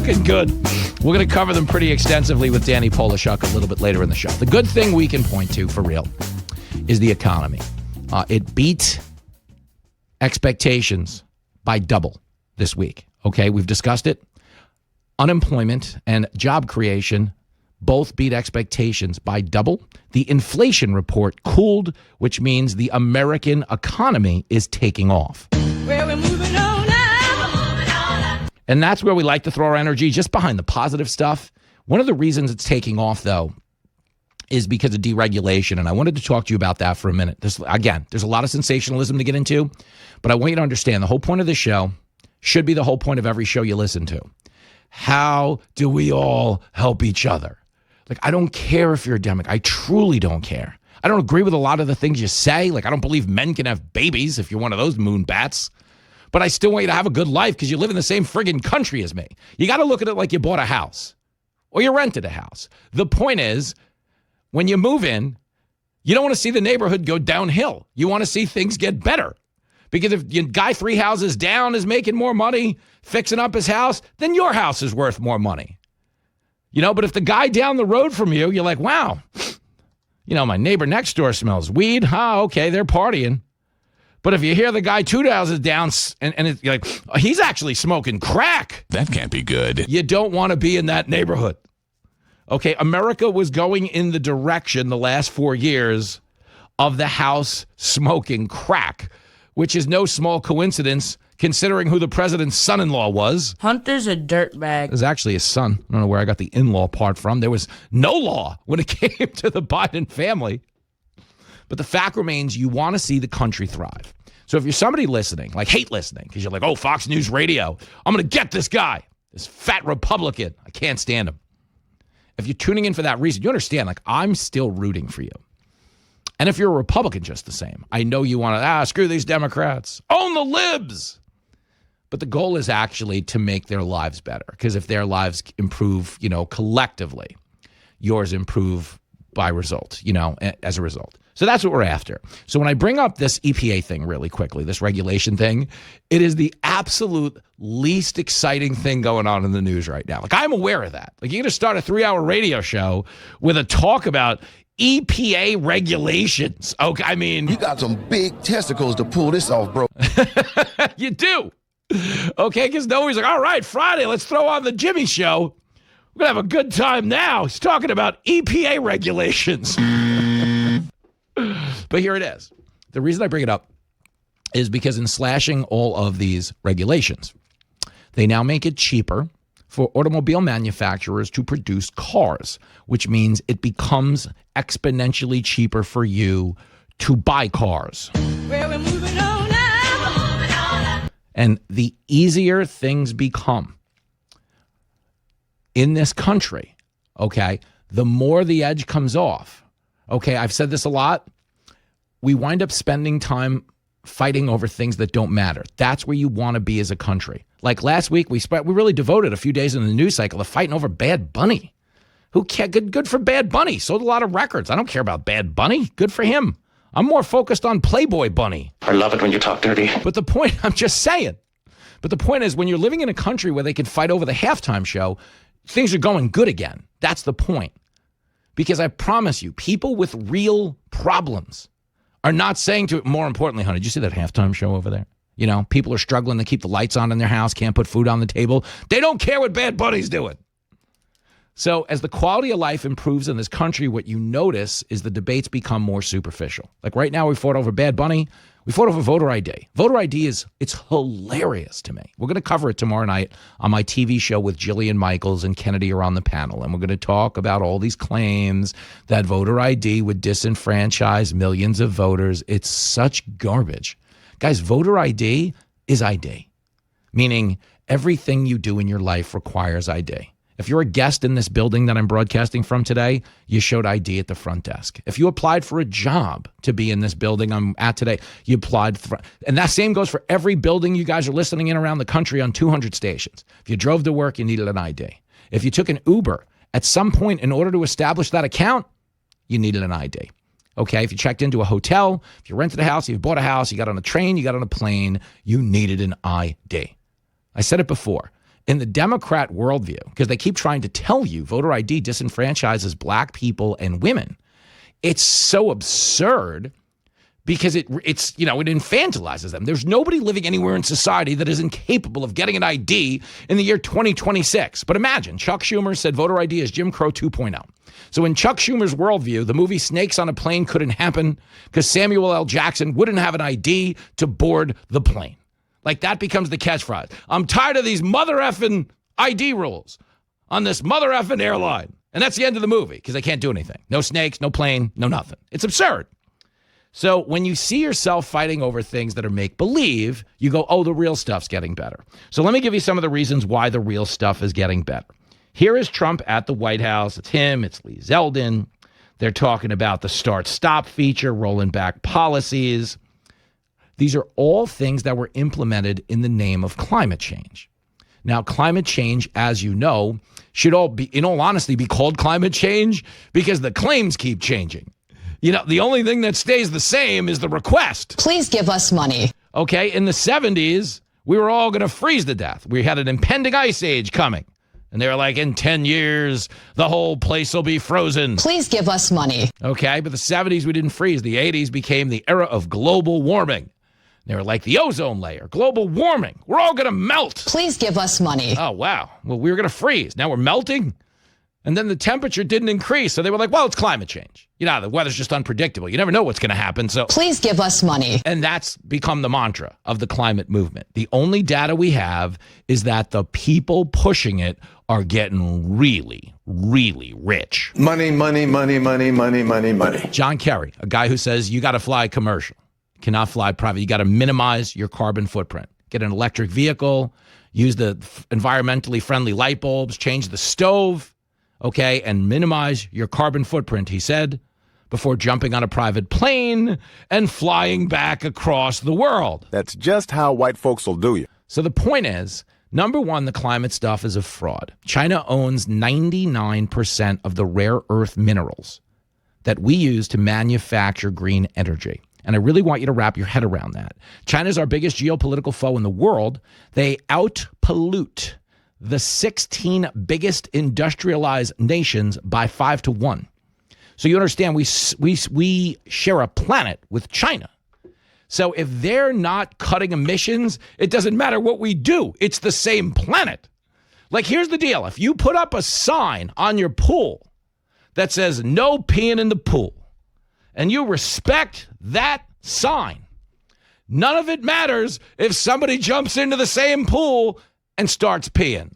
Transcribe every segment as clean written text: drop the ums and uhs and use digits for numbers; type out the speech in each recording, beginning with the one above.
looking good. We're going to cover them pretty extensively with Danny Polishuk a little bit later in the show. The good thing we can point to, for real, is the economy. It beat expectations by double this week. Okay, we've discussed it. Unemployment and job creation both beat expectations by double. The inflation report cooled, which means the American economy is taking off. Well, we're moving on now. And that's where we like to throw our energy, just behind the positive stuff. One of the reasons it's taking off, though, is because of deregulation. And I wanted to talk to you about that for a minute. There's a lot of sensationalism to get into, but I want you to understand the whole point of this show should be the whole point of every show you listen to. How do we all help each other? Like, I don't care if you're a Democrat. I truly don't care. I don't agree with a lot of the things you say. Like, I don't believe men can have babies if you're one of those moon bats. But I still want you to have a good life because you live in the same friggin' country as me. You got to look at it like you bought a house or you rented a house. The point is, when you move in, you don't want to see the neighborhood go downhill. You want to see things get better. Because if your guy 3 houses down is making more money fixing up his house, then your house is worth more money. You know, but if the guy down the road from you, you're like, wow, you know, my neighbor next door smells weed. Okay, they're partying. But if you hear the guy 2 houses down and you're like, he's actually smoking crack. That can't be good. You don't want to be in that neighborhood. Okay, America was going in the direction the last 4 years of the house smoking crack, which is no small coincidence considering who the president's son-in-law was. Hunter's a dirtbag. It was actually his son. I don't know where I got the in-law part from. There was no law when it came to the Biden family. But the fact remains, you want to see the country thrive. So if you're somebody listening, like hate listening, because you're like, oh, Fox News Radio, I'm going to get this guy, this fat Republican. I can't stand him. If you're tuning in for that reason, you understand, like, I'm still rooting for you. And if you're a Republican, just the same. I know you want to, screw these Democrats. Own the libs. But the goal is actually to make their lives better. Because if their lives improve, you know, collectively, yours improve by result, you know, as a result. So that's what we're after. So when I bring up this EPA thing really quickly, this regulation thing, it is the absolute least exciting thing going on in the news right now. Like, I'm aware of that. Like, you're going to start a 3-hour radio show with a talk about EPA regulations. Okay, I mean, you got some big testicles to pull this off, bro. You do. Okay, because nobody's like, all right, Friday, let's throw on the Jimmy Show. We're going to have a good time now. He's talking about EPA regulations. But here it is. The reason I bring it up is because in slashing all of these regulations, they now make it cheaper for automobile manufacturers to produce cars, which means it becomes exponentially cheaper for you to buy cars. Well, we're moving on now. And the easier things become in this country, okay, the more the edge comes off. Okay, I've said this a lot. We wind up spending time fighting over things that don't matter. That's where you want to be as a country. Like last week, we really devoted a few days in the news cycle to fighting over Bad Bunny. Who cares? Good for Bad Bunny. Sold a lot of records. I don't care about Bad Bunny. Good for him. I'm more focused on Playboy Bunny. I love it when you talk dirty. But the point, I'm just saying. But the point is, when you're living in a country where they can fight over the halftime show, things are going good again. That's the point. Because I promise you, people with real problems are not saying to it, more importantly, honey, did you see that halftime show over there? You know, people are struggling to keep the lights on in their house, can't put food on the table. They don't care what Bad Bunny's doing. So as the quality of life improves in this country, what you notice is the debates become more superficial. Like right now, we fought over Bad Bunny. We fought over voter ID. Voter ID it's hilarious to me. We're going to cover it tomorrow night on my TV show with Jillian Michaels and Kennedy are on the panel. And we're going to talk about all these claims that voter ID would disenfranchise millions of voters. It's such garbage. Guys, voter ID is ID, meaning everything you do in your life requires ID. If you're a guest in this building that I'm broadcasting from today, you showed ID at the front desk. If you applied for a job to be in this building I'm at today, you applied. And that same goes for every building you guys are listening in around the country on 200 stations. If you drove to work, you needed an ID. If you took an Uber, at some point in order to establish that account, you needed an ID. Okay, if you checked into a hotel, if you rented a house, if you bought a house, you got on a train, you got on a plane, you needed an ID. I said it before. in the Democrat worldview, because they keep trying to tell you voter ID disenfranchises black people and women, it's so absurd because it infantilizes them. There's nobody living anywhere in society that is incapable of getting an ID in the year 2026. But imagine, Chuck Schumer said voter ID is Jim Crow 2.0. So in Chuck Schumer's worldview, the movie Snakes on a Plane couldn't happen because Samuel L. Jackson wouldn't have an ID to board the plane. Like that becomes the catchphrase. I'm tired of these mother effing ID rules on this mother effing airline. And that's the end of the movie because they can't do anything. No snakes, no plane, no nothing. It's absurd. So when you see yourself fighting over things that are make-believe, you go, oh, the real stuff's getting better. So let me give you some of the reasons why the real stuff is getting better. Here is Trump at the White House. It's him. It's Lee Zeldin. They're talking about the start-stop feature, rolling back policies. These are all things that were implemented in the name of climate change. Now, climate change, as you know, should all be, in all honesty, be called climate change because the claims keep changing. You know, the only thing that stays the same is the request. Please give us money. Okay, in the 70s, we were all going to freeze to death. We had an impending ice age coming. And they were like, in 10 years, the whole place will be frozen. Please give us money. Okay, but the 70s, we didn't freeze. The 80s became the era of global warming. They were like the ozone layer, global warming. We're all going to melt. Please give us money. Oh, wow. Well, we were going to freeze. Now we're melting. And then the temperature didn't increase. So they were like, well, it's climate change. You know, the weather's just unpredictable. You never know what's going to happen. So please give us money. And that's become the mantra of the climate movement. The only data we have is that the people pushing it are getting really, really rich. Money, money, money, money, money, money, money. John Kerry, a guy who says you got to fly commercial, cannot fly private. You got to minimize your carbon footprint. Get an electric vehicle, use the environmentally friendly light bulbs, change the stove. Okay, and minimize your carbon footprint, he said, before jumping on a private plane and flying back across the world. That's just how white folks will do you. So the point is, number one, the climate stuff is a fraud. China owns 99% of the rare earth minerals that we use to manufacture green energy. And I really want you to wrap your head around that. China's our biggest geopolitical foe in the world. They out-pollute the 16 biggest industrialized nations by 5-1. So you understand, we share a planet with China. So if they're not cutting emissions, it doesn't matter what we do. It's the same planet. Like, here's the deal. If you put up a sign on your pool that says no peeing in the pool, and you respect that sign, none of it matters if somebody jumps into the same pool and starts peeing.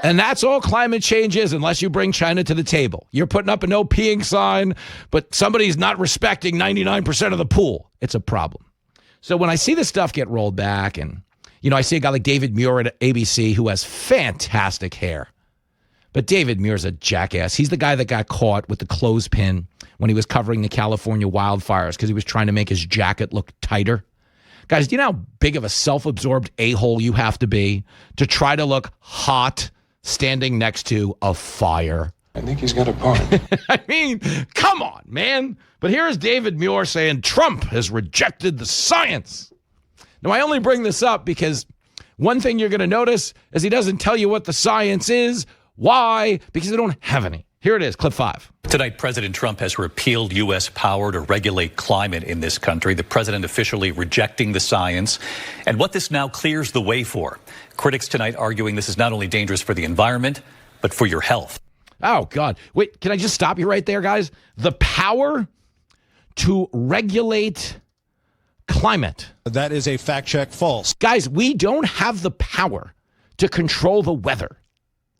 And that's all climate change is, unless you bring China to the table. You're putting up a no peeing sign, but somebody's not respecting 99% of the pool. It's a problem. So when I see this stuff get rolled back, and, you know, I see a guy like David Muir at ABC who has fantastic hair. But David Muir's a jackass. He's the guy that got caught with the clothespin when he was covering the California wildfires because he was trying to make his jacket look tighter. Guys, do you know how big of a self-absorbed a-hole you have to be to try to look hot standing next to a fire? I think he's got a point. I mean, come on, man. But here's David Muir saying Trump has rejected the science. Now, I only bring this up because one thing you're going to notice is he doesn't tell you what the science is. Why? Because they don't have any. Here it is, clip 5. Tonight, President Trump has repealed U.S. power to regulate climate in this country. The president officially rejecting the science. And what this now clears the way for. Critics tonight arguing this is not only dangerous for the environment, but for your health. Oh, God. Wait, can I just stop you right there, guys? The power to regulate climate. That is a fact check false. Guys, we don't have the power to control the weather.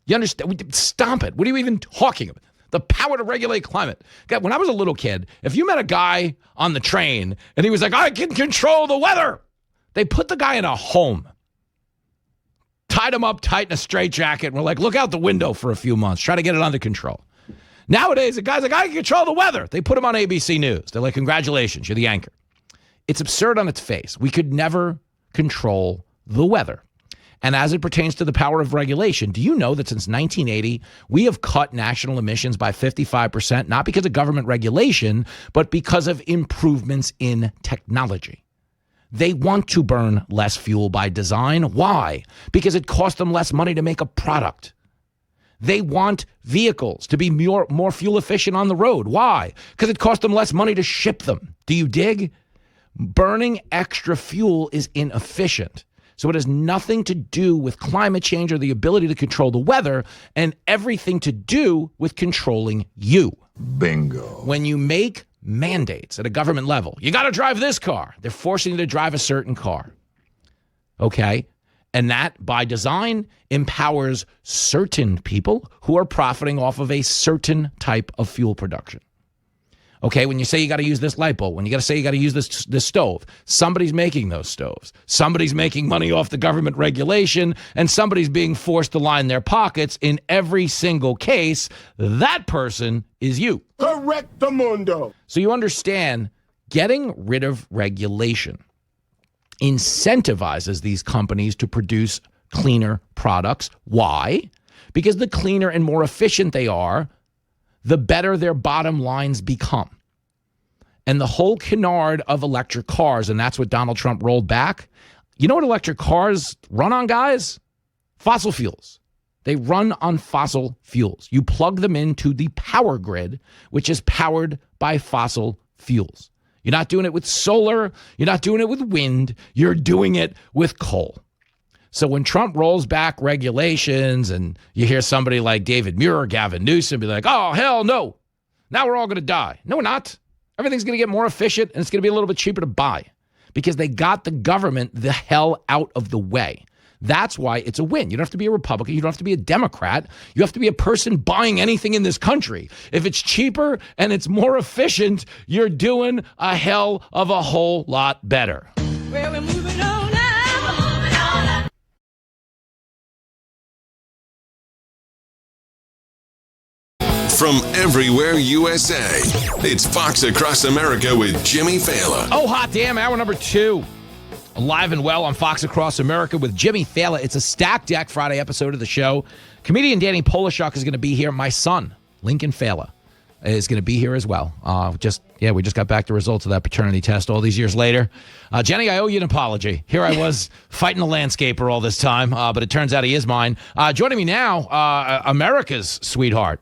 You understand? Stop it. What are you even talking about? The power to regulate climate. God, when I was a little kid, if you met a guy on the train and he was like, I can control the weather, they put the guy in a home, tied him up tight in a straitjacket, and were like, look out the window for a few months, try to get it under control. Nowadays, the guy's like, I can control the weather. They put him on ABC News. They're like, congratulations, you're the anchor. It's absurd on its face. We could never control the weather. And as it pertains to the power of regulation, do you know that since 1980, we have cut national emissions by 55%, not because of government regulation, but because of improvements in technology? They want to burn less fuel by design. Why? Because it costs them less money to make a product. They want vehicles to be more fuel efficient on the road. Why? Because it costs them less money to ship them. Do you dig? Burning extra fuel is inefficient. So it has nothing to do with climate change or the ability to control the weather, and everything to do with controlling you. Bingo. When you make mandates at a government level, you got to drive this car. They're forcing you to drive a certain car. Okay? And that, by design, empowers certain people who are profiting off of a certain type of fuel production. Okay, when you say you got to use this light bulb, when you got to say you got to use this stove, somebody's making those stoves. Somebody's making money off the government regulation, and somebody's being forced to line their pockets. In every single case, that person is you. Correctamundo. So you understand, getting rid of regulation incentivizes these companies to produce cleaner products. Why? Because the cleaner and more efficient they are, the better their bottom lines become. And the whole canard of electric cars, and that's what Donald Trump rolled back. You know what electric cars run on, guys? Fossil fuels. They run on fossil fuels. You plug them into the power grid, which is powered by fossil fuels. You're not doing it with solar. You're not doing it with wind. You're doing it with coal. So when Trump rolls back regulations and you hear somebody like David Muir, Gavin Newsom be like, oh, hell no. Now we're all going to die. No, we're not. Everything's going to get more efficient and it's going to be a little bit cheaper to buy because they got the government the hell out of the way. That's why it's a win. You don't have to be a Republican. You don't have to be a Democrat. You have to be a person buying anything in this country. If it's cheaper and it's more efficient, you're doing a hell of a whole lot better. Well, we're moving on now. Moving on up. From everywhere USA, it's Fox Across America with Jimmy Failla. Oh, hot damn, hour number 2. Alive and well on Fox Across America with Jimmy Failla. It's a stacked deck Friday episode of the show. Comedian Danny Polishuk is going to be here. My son, Lincoln Failla, is going to be here as well. We just got back the results of that paternity test all these years later. Jenny, I owe you an apology. Here I was fighting a landscaper all this time, but it turns out he is mine. Joining me now, America's sweetheart,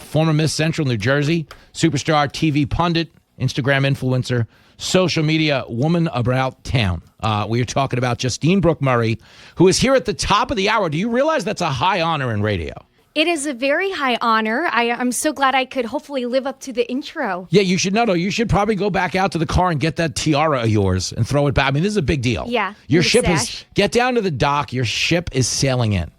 former Miss Central New Jersey, superstar, TV pundit, Instagram influencer, social media woman about town. We are talking about Justine Brooke Murray, who is here at the top of the hour. Do you realize that's a high honor in radio? It is a very high honor. I'm so glad I could hopefully live up to the intro. Yeah, you should know. You should probably go back out to the car and get that tiara of yours and throw it back. I mean, this is a big deal. Yeah. Your ship is, get down to the dock. Your ship is sailing in.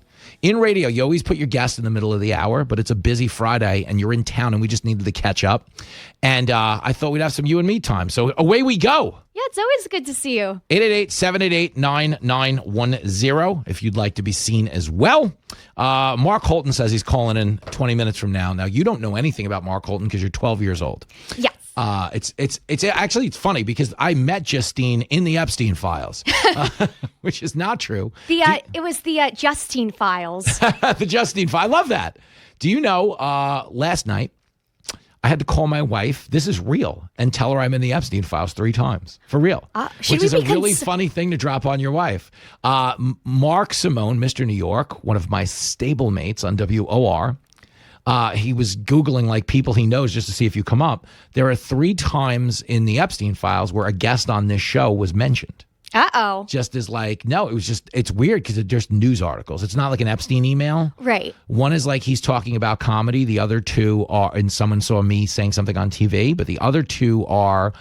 In radio, you always put your guest in the middle of the hour, but it's a busy Friday and you're in town and we just needed to catch up. And I thought we'd have some you and me time. So away we go. Yeah, it's always good to see you. 888-788-9910 if you'd like to be seen as well. Mark Holton says he's calling in 20 minutes from now. Now, you don't know anything about Mark Holton because you're 12 years old. Yes. It's actually funny because I met Justine in the Epstein files, which is not true. It was the Justine files. The Justine file. I love that. Do you know, last night, I had to call my wife, this is real, and tell her I'm in the Epstein files 3 times. For real. Which is a really funny thing to drop on your wife. Mark Simone, Mr. New York, one of my stablemates on WOR, he was Googling like people he knows just to see if you come up. There are 3 times in the Epstein files where a guest on this show was mentioned. Uh-oh. Just as like, no, it was just, it's weird because it's just news articles. It's not like an Epstein email. Right. One is like he's talking about comedy. The other 2 are, and someone saw me saying something on TV, but the other 2 are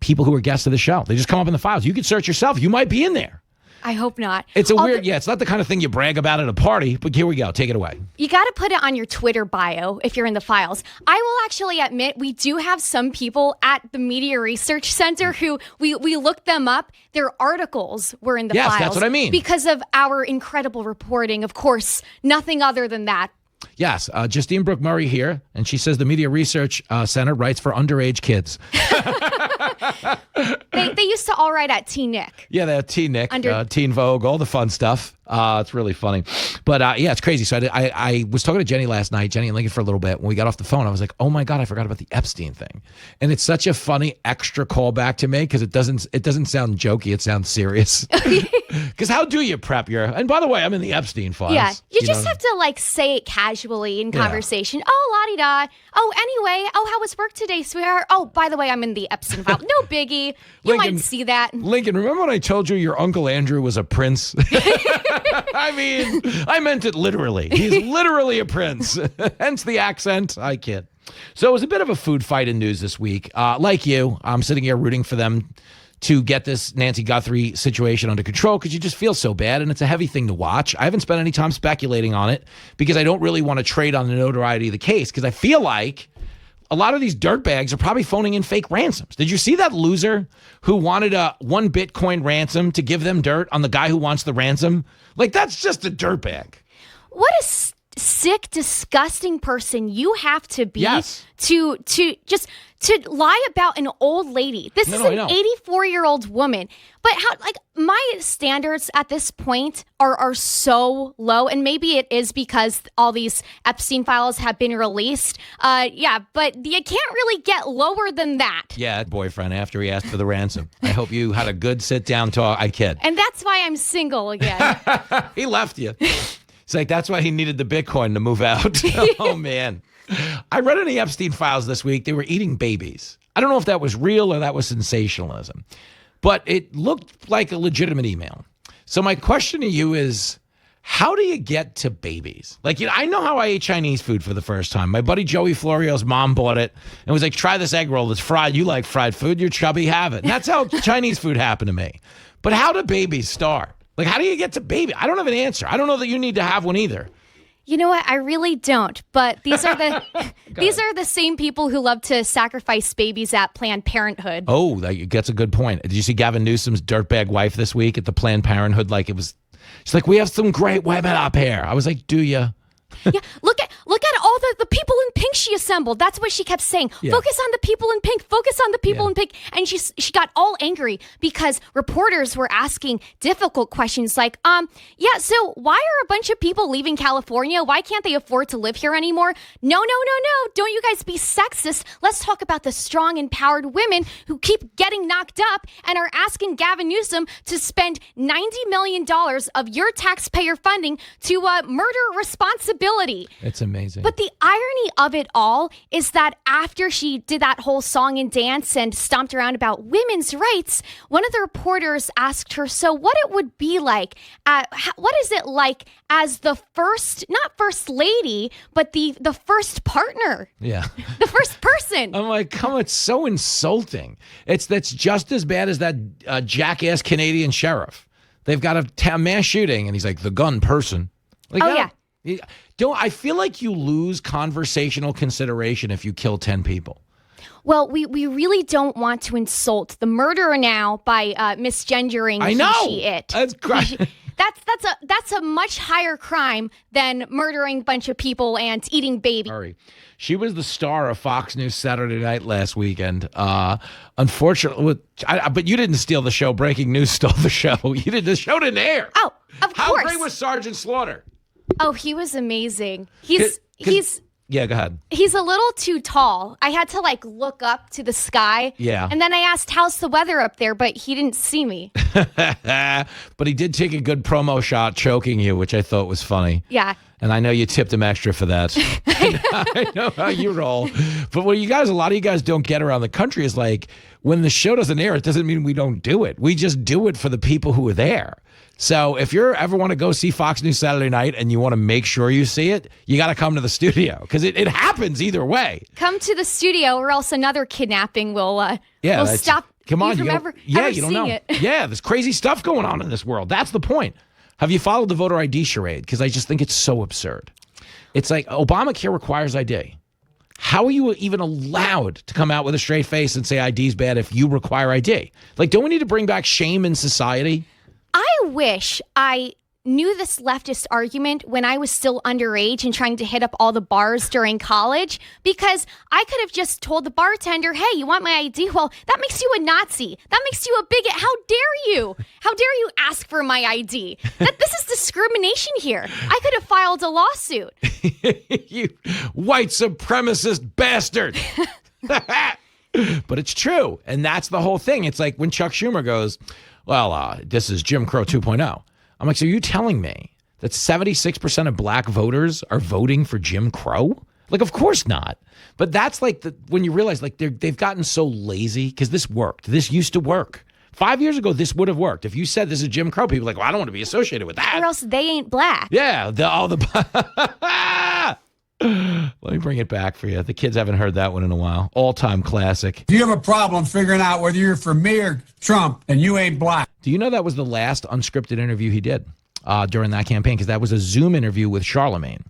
people who are guests of the show. They just come up in the files. You can search yourself. You might be in there. I hope not. It's a weird, it's not the kind of thing you brag about at a party, but here we go. Take it away. You got to put it on your Twitter bio if you're in the files. I will actually admit we do have some people at the Media Research Center who we looked them up. Their articles were in the files. Yes, that's what I mean. Because of our incredible reporting. Of course, nothing other than that. Yes, Justine Brooke Murray here, and she says the Media Research Center writes for underage kids. They used to all write at T-Nick. Yeah, they're T-Nick, Teen Vogue, all the fun stuff. It's really funny. But yeah, it's crazy. So I was talking to Jenny last night, Jenny and Lincoln, for a little bit. When we got off the phone, I was like, oh my God, I forgot about the Epstein thing. And it's such a funny extra callback to me because it doesn't sound jokey. It sounds serious. Because how do you prep and by the way, I'm in the Epstein files. Yeah, you just have to like say it casually in conversation. Oh, la-di-da. Oh, anyway. Oh, how was work today, sweetheart? Oh, by the way, I'm in the Epstein file. No biggie. You Lincoln, might see that. Lincoln, remember when I told you your Uncle Andrew was a prince? I mean, I meant it literally. He's literally a prince. Hence the accent. I kid. So it was a bit of a food fight in news this week. Like you, I'm sitting here rooting for them to get this Nancy Guthrie situation under control because you just feel so bad, and it's a heavy thing to watch. I haven't spent any time speculating on it because I don't really want to trade on the notoriety of the case because I feel like a lot of these dirtbags are probably phoning in fake ransoms. Did you see that loser who wanted a 1 Bitcoin ransom to give them dirt on the guy who wants the ransom? Like, that's just a dirtbag. What a sick, disgusting person you have to be to lie about an old lady. This is an 84-year-old woman. But my standards at this point are so low, and maybe it is because all these Epstein files have been released. But you can't really get lower than that. Yeah, boyfriend, after he asked for the ransom. I hope you had a good sit-down talk. I kid. And that's why I'm single again. He left you. It's like, that's why he needed the Bitcoin to move out. Oh, man. I read in the Epstein files this week, they were eating babies. I don't know if that was real or that was sensationalism, but it looked like a legitimate email. So my question to you is, how do you get to babies? Like, I know how I ate Chinese food for the first time. My buddy Joey Florio's mom bought it and was like, try this egg roll. It's fried. You like fried food. You're chubby. Have it. And that's how Chinese food happened to me. But how do babies start? Like, how do you get to baby? I don't have an answer. I don't know that you need to have one either. You know what? I really don't. But these are the these are the same people who love to sacrifice babies at Planned Parenthood. Oh, that's a good point. Did you see Gavin Newsom's dirtbag wife this week at the Planned Parenthood? She's like, we have some great women up here. I was like, do you? Yeah, look at all the people in pink she assembled. That's what she kept saying. Yeah. Focus on the people in pink. Focus on the people in pink. And she got all angry because reporters were asking difficult questions like, so why are a bunch of people leaving California? Why can't they afford to live here anymore? No. Don't you guys be sexist. Let's talk about the strong, empowered women who keep getting knocked up and are asking Gavin Newsom to spend $90 million of your taxpayer funding to murder responsibility. It's amazing. But the irony of it all is that after she did that whole song and dance and stomped around about women's rights, one of the reporters asked her, so what it would be like, what is it like as the first, not first lady, but the first partner? Yeah. The first person. I'm like, come on, it's so insulting. That's just as bad as that jackass Canadian sheriff. They've got a mass shooting, and he's like, the gun person. Like, I feel like you lose conversational consideration if you kill 10 people. Well, we really don't want to insult the murderer now by misgendering he, she, it. That's great. That's a much higher crime than murdering a bunch of people and eating babies. Sorry. She was the star of Fox News Saturday Night last weekend. Unfortunately, but you didn't steal the show. Breaking News stole the show. The show didn't air. Oh, of course. How great was Sergeant Slaughter? Oh, he was amazing. Yeah, go ahead. He's a little too tall. I had to look up to the sky. Yeah. And then I asked, how's the weather up there? But he didn't see me. But he did take a good promo shot choking you, which I thought was funny. Yeah. And I know you tipped him extra for that. I know how you roll. But what a lot of you guys don't get around the country is when the show doesn't air, it doesn't mean we don't do it. We just do it for the people who are there. So if you ever want to go see Fox News Saturday Night and you want to make sure you see it, you got to come to the studio because it happens either way. Come to the studio or else another kidnapping will stop come on, you from ever you don't know. it. Yeah, there's crazy stuff going on in this world. That's the point. Have you followed the voter ID charade? Because I just think it's so absurd. It's like Obamacare requires ID. How are you even allowed to come out with a straight face and say ID is bad if you require ID? Don't we need to bring back shame in society? I wish I knew this leftist argument when I was still underage and trying to hit up all the bars during college, because I could have just told the bartender, hey, you want my ID? Well, that makes you a Nazi. That makes you a bigot. How dare you? How dare you ask for my ID? This is discrimination here. I could have filed a lawsuit. You white supremacist bastard. But it's true. And that's the whole thing. It's like when Chuck Schumer goes, well, this is Jim Crow 2.0. I'm like, so you're telling me that 76% of black voters are voting for Jim Crow? Like, of course not. But that's like when you realize like they've gotten so lazy because this worked. This used to work. 5 years ago, this would have worked. If you said this is Jim Crow, people are like, well, I don't want to be associated with that. Or else they ain't black. Yeah. Let me bring it back for you. The kids haven't heard that one in a while. All-time classic. Do you have a problem figuring out whether you're for me or Trump and you ain't black? Do you know that was the last unscripted interview he did during that campaign? Because that was a Zoom interview with Charlemagne.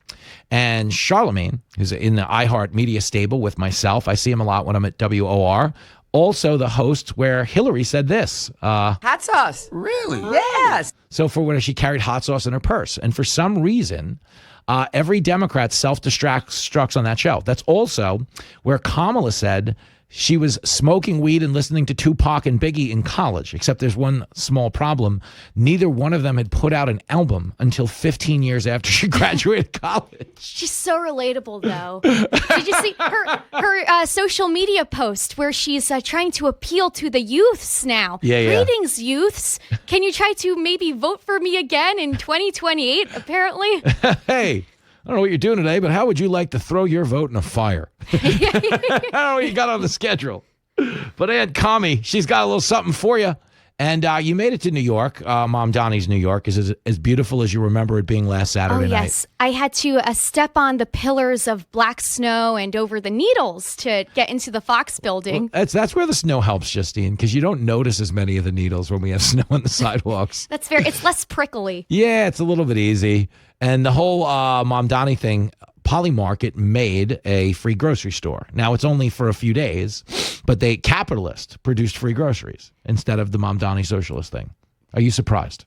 And Charlemagne, who's in the iHeart media stable with myself, I see him a lot when I'm at WOR, also the host where Hillary said this. Hot sauce. Really? Yes. So for when she carried hot sauce in her purse. And for some reason, every Democrat self-destructs on that show. That's also where Kamala said she was smoking weed and listening to Tupac and Biggie in college, except there's one small problem. Neither one of them had put out an album until 15 years after she graduated college. She's so relatable, though. Did you see her social media post where she's trying to appeal to the youths now? Yeah. Greetings, youths. Can you try to maybe vote for me again in 2028, apparently? Hey, I don't know what you're doing today, but how would you like to throw your vote in a fire? I don't know what you got on the schedule. But Aunt Connie, she's got a little something for you. And you made it to New York. Mom Donnie's New York is as beautiful as you remember it being last Saturday night. Oh, yes. I had to step on the pillars of black snow and over the needles to get into the Fox building. Well, that's where the snow helps, Justine, because you don't notice as many of the needles when we have snow on the sidewalks. That's fair. It's less prickly. Yeah, it's a little bit easy. And the whole Mom Donnie thing, Polly Market made a free grocery store. Now, it's only for a few days, but they capitalist produced free groceries instead of the Mom Donnie socialist thing. Are you surprised?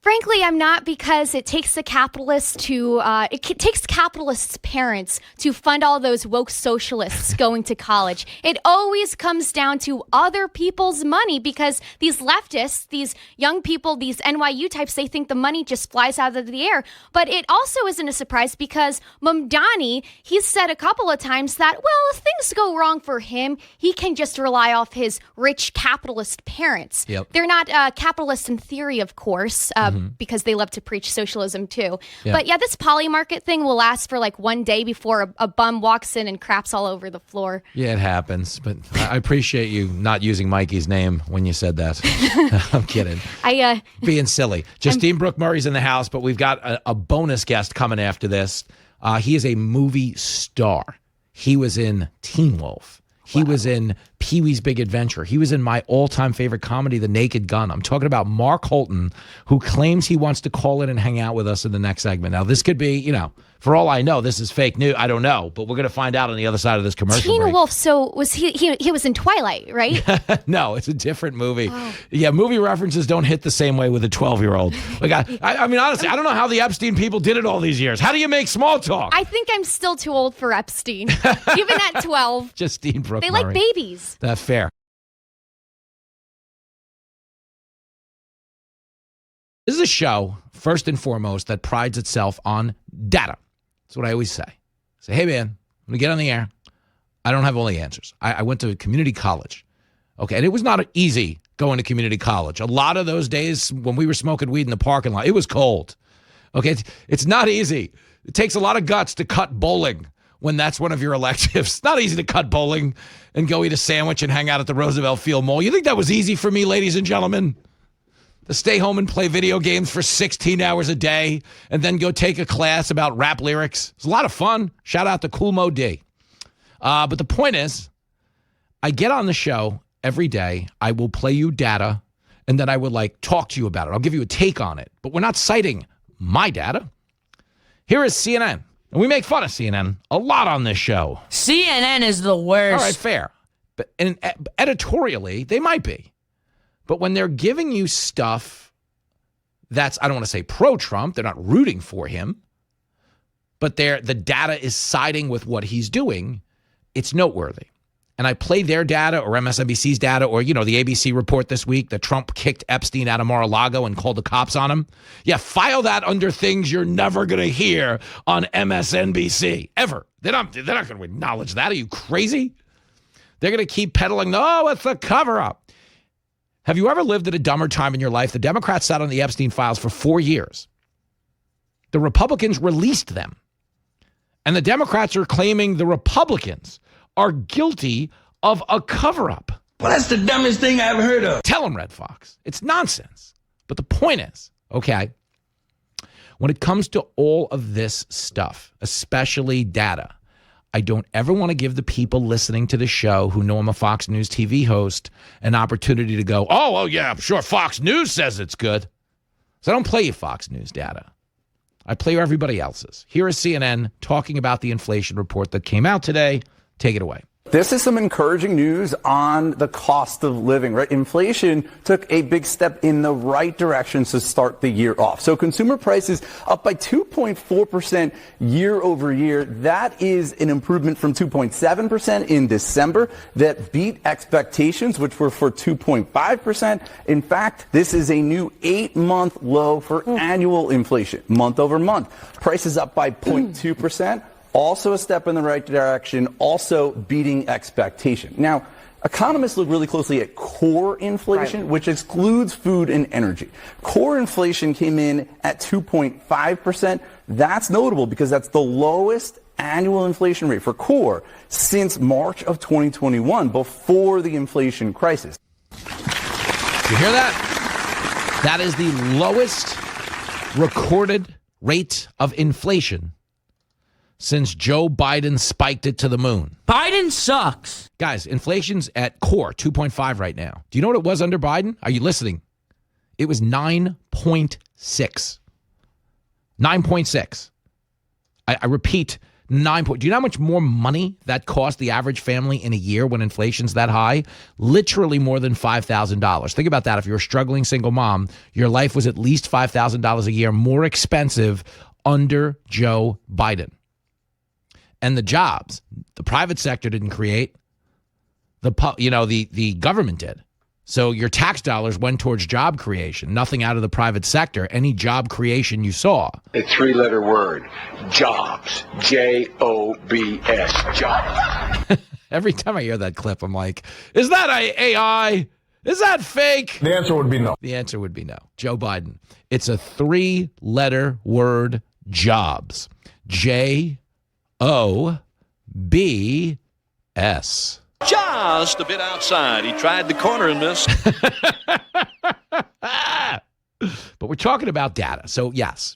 Frankly, I'm not, because it takes the capitalists to takes capitalists' parents to fund all those woke socialists going to college. It always comes down to other people's money, because these leftists, these young people, these NYU types, they think the money just flies out of the air. But it also isn't a surprise, because Mamdani, he's said a couple of times that, well, if things go wrong for him, he can just rely off his rich capitalist parents. Yep. They're not capitalists in theory, of course. Because they love to preach socialism too. Yeah. But yeah, this Polly Market thing will last for like one day before a bum walks in and craps all over the floor. Yeah, it happens. But I appreciate you not using Mikey's name when you said that. I'm kidding. Being silly. Justine Brooke Murray's in the house, but we've got a bonus guest coming after this. He is a movie star. He was in Teen Wolf. He was in Pee-wee's Big Adventure. He was in my all-time favorite comedy, The Naked Gun. I'm talking about Mark Holton, who claims he wants to call in and hang out with us in the next segment. Now, this could be, for all I know, this is fake news. I don't know, but we're going to find out on the other side of this commercial Teen break. Wolf, so was he was in Twilight, right? No, it's a different movie. Oh. Yeah, movie references don't hit the same way with a 12-year-old. Like, I mean, honestly, I don't know how the Epstein people did it all these years. How do you make small talk? I think I'm still too old for Epstein, even at 12. Justine Brooke They Murray. like babies. That's fair. This is a show, first and foremost, that prides itself on data. That's what I always say. Say, hey, man, when we get on the air, I don't have all the answers. I went to community college. Okay, and it was not easy going to community college. A lot of those days when we were smoking weed in the parking lot, it was cold. Okay, it's not easy. It takes a lot of guts to cut bowling when that's one of your electives. It's not easy to cut bowling and go eat a sandwich and hang out at the Roosevelt Field Mall. You think that was easy for me, ladies and gentlemen? To stay home and play video games for 16 hours a day and then go take a class about rap lyrics. It's a lot of fun. Shout out to Cool Mo D. But the point is, I get on the show every day. I will play you data, and then I would talk to you about it. I'll give you a take on it. But we're not citing my data. Here is CNN. And we make fun of CNN a lot on this show. CNN is the worst. All right, fair. But editorially, they might be. But when they're giving you stuff that's, I don't want to say pro-Trump. They're not rooting for him. But the data is siding with what he's doing. It's noteworthy. And I play their data or MSNBC's data or, the ABC report this week that Trump kicked Epstein out of Mar-a-Lago and called the cops on him. Yeah, file that under things you're never going to hear on MSNBC, ever. They're not going to acknowledge that. Are you crazy? They're going to keep peddling, oh, it's a cover-up. Have you ever lived at a dumber time in your life? The Democrats sat on the Epstein files for 4 years. The Republicans released them. And the Democrats are claiming the Republicans are guilty of a cover-up. Well, that's the dumbest thing I ever heard of. Tell them, Red Fox. It's nonsense. But the point is, okay, when it comes to all of this stuff, especially data, I don't ever want to give the people listening to the show who know I'm a Fox News TV host an opportunity to go, oh, well, yeah, I'm sure Fox News says it's good. So I don't play you Fox News data. I play you everybody else's. Here is CNN talking about the inflation report that came out today. Take it away. This is some encouraging news on the cost of living, right? Inflation took a big step in the right direction to start the year off. So consumer prices up by 2.4% year over year. That is an improvement from 2.7% in December that beat expectations, which were for 2.5%. In fact, this is a new 8-month low for annual inflation, month over month. Prices up by 0.2%. Also a step in the right direction, also beating expectation. Now, economists look really closely at core inflation, which excludes food and energy. Core inflation came in at 2.5%. That's notable because that's the lowest annual inflation rate for core since March of 2021, before the inflation crisis. You hear that? That is the lowest recorded rate of inflation since Joe Biden spiked it to the moon. Biden sucks. Guys, inflation's at core 2.5 right now. Do you know what it was under Biden? Are you listening? It was 9.6. 9.6. I repeat, 9. Do you know how much more money that cost the average family in a year when inflation's that high? Literally more than $5,000. Think about that. If you're a struggling single mom, your life was at least $5,000 a year more expensive under Joe Biden. And the jobs, the private sector didn't create. The government did. So your tax dollars went towards job creation, nothing out of the private sector. Any job creation you saw. A 3-letter word, jobs, Jobs, jobs. Every time I hear that clip, I'm like, is that AI? Is that fake? The answer would be no. The answer would be no. Joe Biden. It's a 3-letter word, jobs. Jobs. Just a bit outside. He tried the corner and missed. But we're talking about data. So, yes,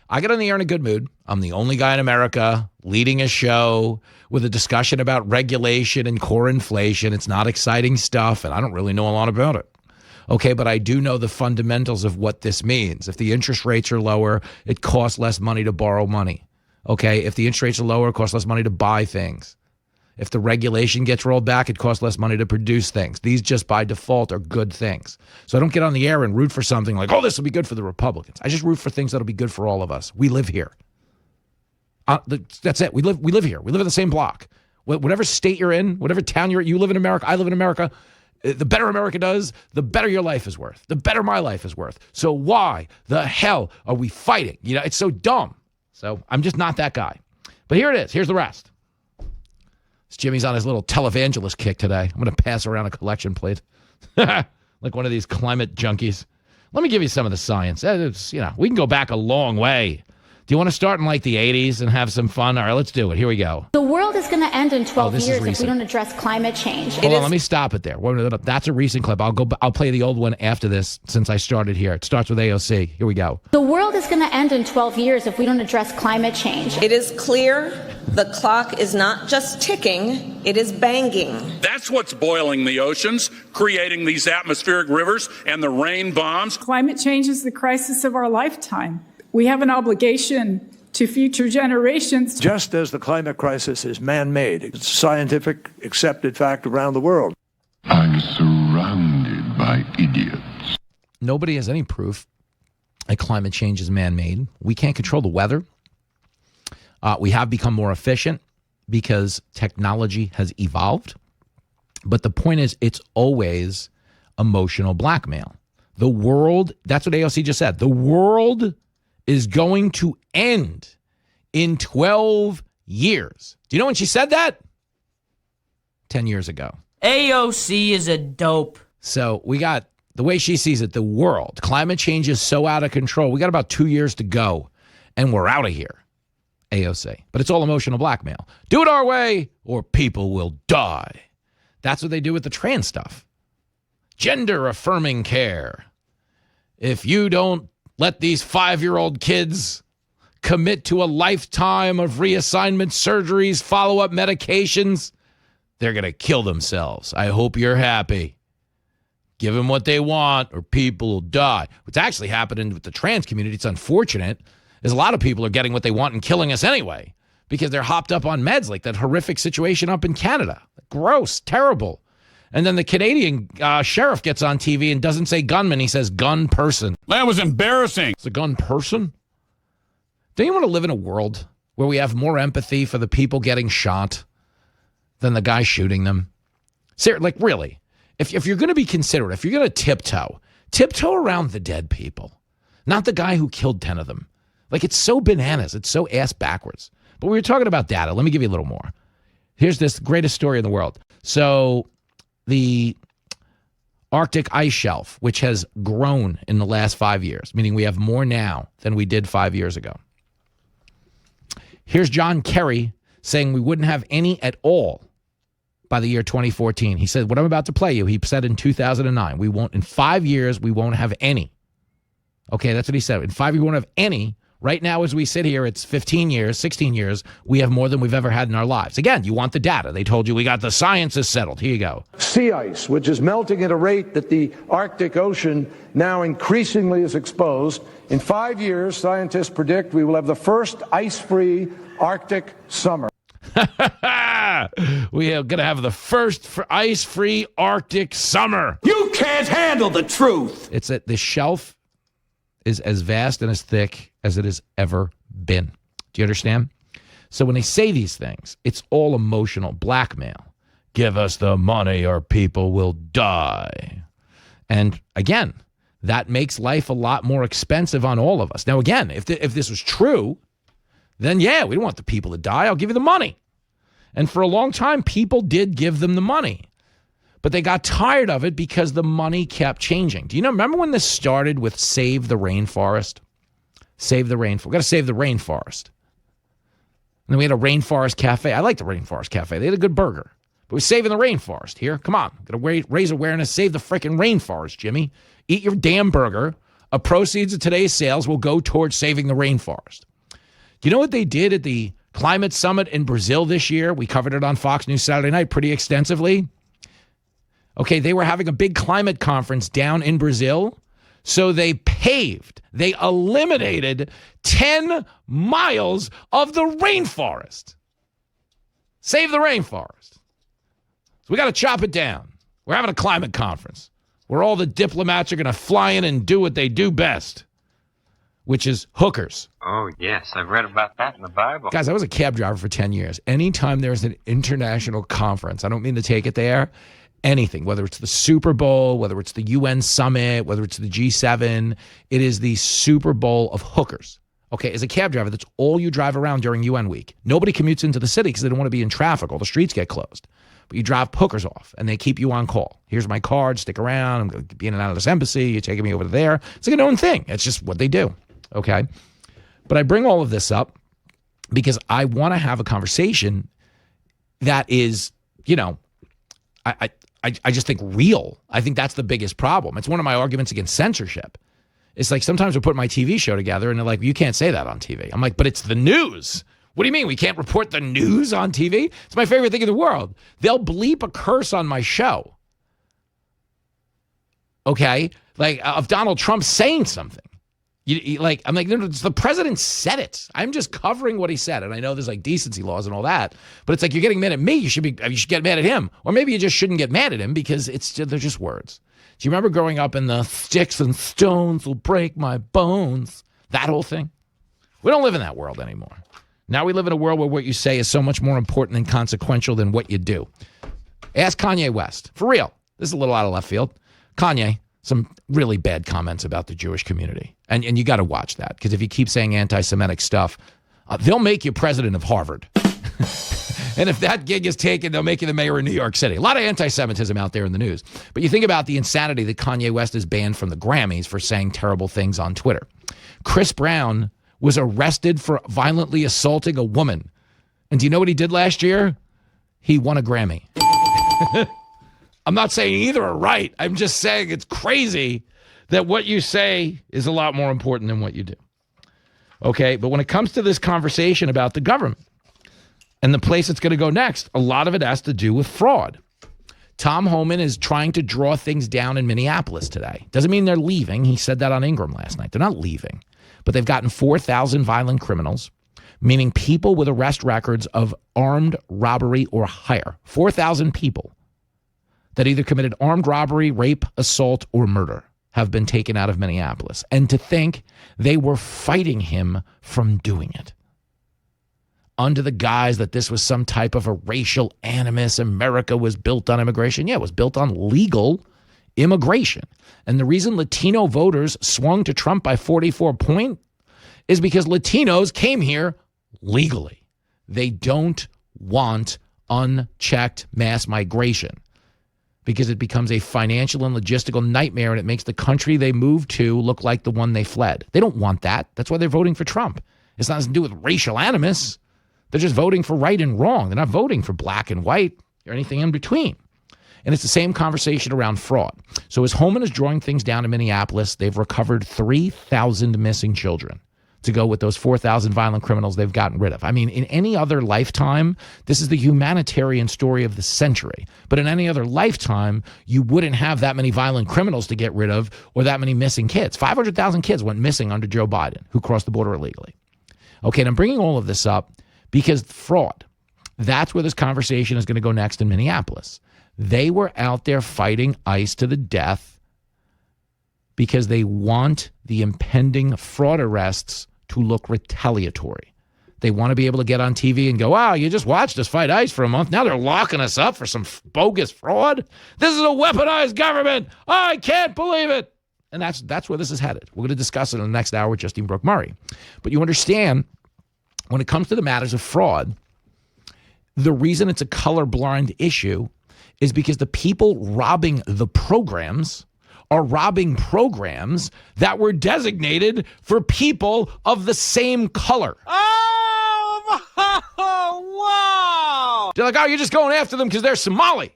I get on the air in a good mood. I'm the only guy in America leading a show with a discussion about regulation and core inflation. It's not exciting stuff, and I don't really know a lot about it. Okay, but I do know the fundamentals of what this means. If the interest rates are lower, it costs less money to borrow money. Okay, if the interest rates are lower, it costs less money to buy things. If the regulation gets rolled back, it costs less money to produce things. These just by default are good things. So I don't get on the air and root for something like, oh, this will be good for the Republicans. I just root for things that'll be good for all of us. We live here. That's it. We live here. We live in the same block. Whatever state you're in, whatever town you're in, you live in America, I live in America. The better America does, the better your life is worth. The better my life is worth. So why the hell are we fighting? It's so dumb. So I'm just not that guy. But here it is. Here's the rest. Jimmy's on his little televangelist kick today. I'm going to pass around a collection plate. Like one of these climate junkies. Let me give you some of the science. We can go back a long way. Do you want to start in like the 80s and have some fun? All right, let's do it. Here we go. The world is going to end in 12 this is years if recent. we don't address climate change. Hold on, let me stop it there. That's a recent clip. I'll play the old one after this since I started here. It starts with AOC. Here we go. The world is going to end in 12 years if we don't address climate change. It is clear the clock is not just ticking, it is banging. That's what's boiling the oceans, creating these atmospheric rivers and the rain bombs. Climate change is the crisis of our lifetime. We have an obligation to future generations. Just as the climate crisis is man-made, it's a scientific accepted fact around the world. I'm surrounded by idiots. Nobody has any proof that climate change is man-made. We can't control the weather. We have become more efficient because technology has evolved. But the point is, it's always emotional blackmail. The world, that's what AOC just said, the world is going to end in 12 years. Do you know when she said that? 10 years ago. AOC is a dope. So we got, the way she sees it, the world, climate change is so out of control. We got about 2 years to go, and we're out of here. AOC. But it's all emotional blackmail. Do it our way, or people will die. That's what they do with the trans stuff. Gender-affirming care. If you don't let these 5-year-old kids commit to a lifetime of reassignment surgeries, follow-up medications, they're going to kill themselves. I hope you're happy. Give them what they want or people will die. What's actually happening with the trans community, it's unfortunate, is a lot of people are getting what they want and killing us anyway because they're hopped up on meds, like that horrific situation up in Canada. Gross, terrible. And then the Canadian sheriff gets on TV and doesn't say gunman, he says gun person. That was embarrassing. It's a gun person? Don't you want to live in a world where we have more empathy for the people getting shot than the guy shooting them? Like, really, if you're going to be considerate, if you're going to tiptoe around the dead people, not the guy who killed 10 of them. Like, it's so bananas. It's so ass backwards. But we were talking about data. Let me give you a little more. Here's this greatest story in the world. So the Arctic ice shelf, which has grown in the last 5 years, meaning we have more now than we did 5 years ago. Here's John Kerry saying we wouldn't have any at all by the year 2014. He said, what I'm about to play you, he said in 2009, in 5 years, we won't have any. Okay, that's what he said. In 5 years, we won't have any. Right now, as we sit here, it's 15 years, 16 years. We have more than we've ever had in our lives. Again, you want the data. They told you we got the science is settled. Here you go. Sea ice, which is melting at a rate that the Arctic Ocean now increasingly is exposed. In 5 years, scientists predict we will have the first ice-free Arctic summer. We are going to have the first ice-free Arctic summer. You can't handle the truth. It's that the shelf is as vast and as thick as it has ever been. Do you understand? So when they say these things, it's all emotional blackmail. Give us the money or people will die. And again, that makes life a lot more expensive on all of us. Now, again, if this was true, then yeah, we don't want the people to die. I'll give you the money. And for a long time, people did give them the money. But they got tired of it because the money kept changing. Do you remember when this started with Save the Rainforest? Save the Rainforest. We've got to save the rainforest. And then we had a Rainforest Cafe. I like the Rainforest Cafe. They had a good burger. But we're saving the rainforest here. Come on. Got to raise awareness. Save the freaking rainforest, Jimmy. Eat your damn burger. A proceeds of today's sales will go towards saving the rainforest. Do you know what they did at the climate summit in Brazil this year? We covered it on Fox News Saturday night pretty extensively. Okay, they were having a big climate conference down in Brazil, so they eliminated 10 miles of the rainforest. Save the rainforest. So we got to chop it down. We're having a climate conference where all the diplomats are going to fly in and do what they do best, which is hookers. Oh, yes, I've read about that in the Bible. Guys, I was a cab driver for 10 years. Anytime there's an international conference, I don't mean to take it there, anything, whether it's the Super Bowl, whether it's the UN summit, whether it's the G7, it is the Super Bowl of hookers. Okay, as a cab driver, that's all you drive around during UN week. Nobody commutes into the city because they don't want to be in traffic. All the streets get closed. But you drive hookers off, and they keep you on call. Here's my card. Stick around. I'm going to be in and out of this embassy. You're taking me over there. It's like a known thing. It's just what they do. Okay? But I bring all of this up because I want to have a conversation that is, I just think real. I think that's the biggest problem. It's one of my arguments against censorship. It's like sometimes we put my TV show together and they're like, you can't say that on TV. I'm like, but it's the news. What do you mean? We can't report the news on TV? It's my favorite thing in the world. They'll bleep a curse on my show. Okay? Like of Donald Trump saying something. I'm like, no, the president said it. I'm just covering what he said. And I know there's like decency laws and all that, but it's like, you're getting mad at me. You should get mad at him. Or maybe you just shouldn't get mad at him because they're just words. Do you remember growing up in the sticks and stones will break my bones? That whole thing? We don't live in that world anymore. Now we live in a world where what you say is so much more important and consequential than what you do. Ask Kanye West. For real. This is a little out of left field. Kanye, some really bad comments about the Jewish community. And you got to watch that, because if you keep saying anti-Semitic stuff, they'll make you president of Harvard. And if that gig is taken, they'll make you the mayor of New York City. A lot of anti-Semitism out there in the news. But you think about the insanity that Kanye West is banned from the Grammys for saying terrible things on Twitter. Chris Brown was arrested for violently assaulting a woman. And do you know what he did last year? He won a Grammy. I'm not saying either are right. I'm just saying it's crazy that what you say is a lot more important than what you do. Okay, but when it comes to this conversation about the government and the place it's going to go next, a lot of it has to do with fraud. Tom Homan is trying to draw things down in Minneapolis today. Doesn't mean they're leaving. He said that on Ingram last night. They're not leaving. But they've gotten 4,000 violent criminals, meaning people with arrest records of armed robbery or higher. 4,000 people that either committed armed robbery, rape, assault, or murder have been taken out of Minneapolis. And to think they were fighting him from doing it under the guise that this was some type of a racial animus. America was built on immigration. Yeah, it was built on legal immigration. And the reason Latino voters swung to Trump by 44 points is because Latinos came here legally. They don't want unchecked mass migration, because it becomes a financial and logistical nightmare, and it makes the country they moved to look like the one they fled. They don't want that. That's why they're voting for Trump. It's nothing to do with racial animus. They're just voting for right and wrong. They're not voting for black and white or anything in between. And it's the same conversation around fraud. So as Homan is drawing things down in Minneapolis, they've recovered 3,000 missing children to go with those 4,000 violent criminals they've gotten rid of. I mean, in any other lifetime, this is the humanitarian story of the century. But in any other lifetime, you wouldn't have that many violent criminals to get rid of or that many missing kids. 500,000 kids went missing under Joe Biden, who crossed the border illegally. Okay, and I'm bringing all of this up because fraud, that's where this conversation is going to go next in Minneapolis. They were out there fighting ICE to the death because they want the impending fraud arrests to look retaliatory. They want to be able to get on TV and go, wow, you just watched us fight ICE for a month. Now they're locking us up for some bogus fraud. This is a weaponized government. I can't believe it. And that's where this is headed. We're going to discuss it in the next hour with Justine Brooke Murray. But you understand, when it comes to the matters of fraud, the reason it's a colorblind issue is because the people robbing the programs are robbing programs that were designated for people of the same color. Oh, wow. They're like, oh, you're just going after them because they're Somali.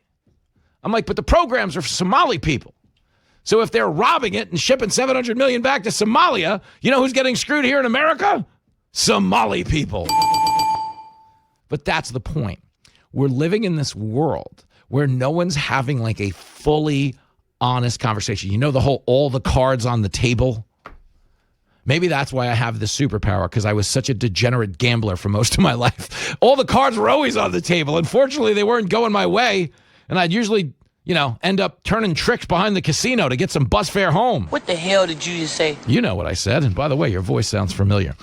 I'm like, but the programs are for Somali people. So if they're robbing it and shipping $700 million back to Somalia, you know who's getting screwed here in America? Somali people. But that's the point. We're living in this world where no one's having like a fully honest conversation. You know, the whole all the cards on the table. Maybe that's why I have this superpower, because I was such a degenerate gambler for most of my life. All the cards were always on the table. Unfortunately, they weren't going my way. And I'd usually, end up turning tricks behind the casino to get some bus fare home. What the hell did you just say? You know what I said. And by the way, your voice sounds familiar.